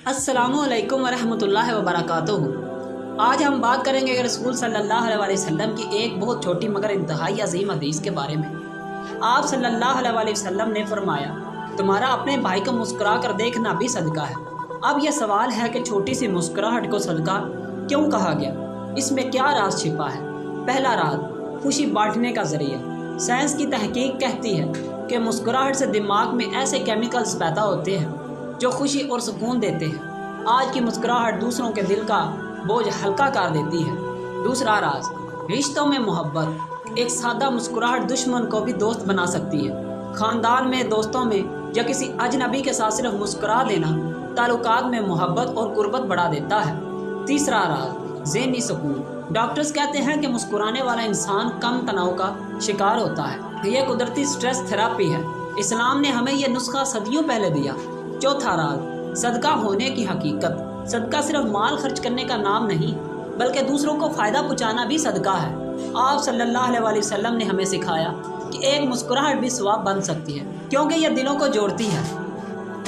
अस्सलामुअलैकुम वरहमतुल्लाहि वबरकातुहू। आज हम बात करेंगे रसूल सल्लल्लाहु अलैहि वसल्लम की एक बहुत छोटी मगर इंतहाई अजीम हदीस के बारे में। आप सल्लल्लाहु अलैहि वसल्लम ने फरमाया, तुम्हारा अपने भाई को मुस्कुरा कर देखना भी सदका है। अब यह सवाल है कि छोटी सी मुस्कुराहट को सदका क्यों कहा गया? इसमें क्या राज छिपा है? पहला राज, खुशी बांटने का जरिया। साइंस की तहकीक कहती है कि मुस्कुराहट से दिमाग में ऐसे केमिकल्स पैदा होते हैं जो खुशी और सुकून देते हैं। आज की मुस्कुराहट दूसरों के दिल का बोझ हल्का कर देती है। दूसरा राज, रिश्तों में मोहब्बत। एक सादा मुस्कुराहट दुश्मन को भी दोस्त बना सकती है। खानदान में, दोस्तों में या किसी अजनबी के साथ सिर्फ मुस्कुरा देना ताल्लुकात में मोहब्बत और कुर्बत बढ़ा देता है। तीसरा राज, ज़हनी सुकून। डॉक्टर्स कहते हैं कि मुस्कुराने वाला इंसान कम तनाव का शिकार होता है। यह कुदरती स्ट्रेस थेरापी है। इस्लाम ने हमें यह नुस्खा सदियों पहले दिया। चौथा राज, सदका होने की हकीकत। सदका सिर्फ माल खर्च करने का नाम नहीं, बल्कि दूसरों को फ़ायदा पहुंचाना भी सदका है। आप सल्लल्लाहु अलैहि वसल्लम ने हमें सिखाया कि एक मुस्कुराहट भी सवाब बन सकती है, क्योंकि यह दिलों को जोड़ती है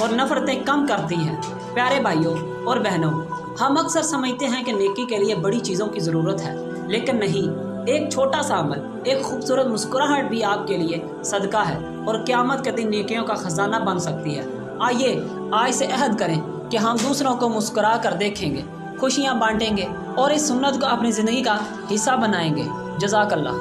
और नफ़रतें कम करती है। प्यारे भाइयों और बहनों, हम अक्सर समझते हैं कि नेकी के लिए बड़ी चीज़ों की ज़रूरत है, लेकिन नहीं। एक छोटा सा अमल, एक खूबसूरत मुस्कुराहट भी आपके लिए सदका है और क़यामत के दिन नेकियों का ख़जाना बन सकती है। आइए आज से अहद करें कि हम दूसरों को मुस्कुरा कर देखेंगे, खुशियाँ बांटेंगे और इस सुन्नत को अपनी ज़िंदगी का हिस्सा बनाएंगे। जज़ाकल्लाह।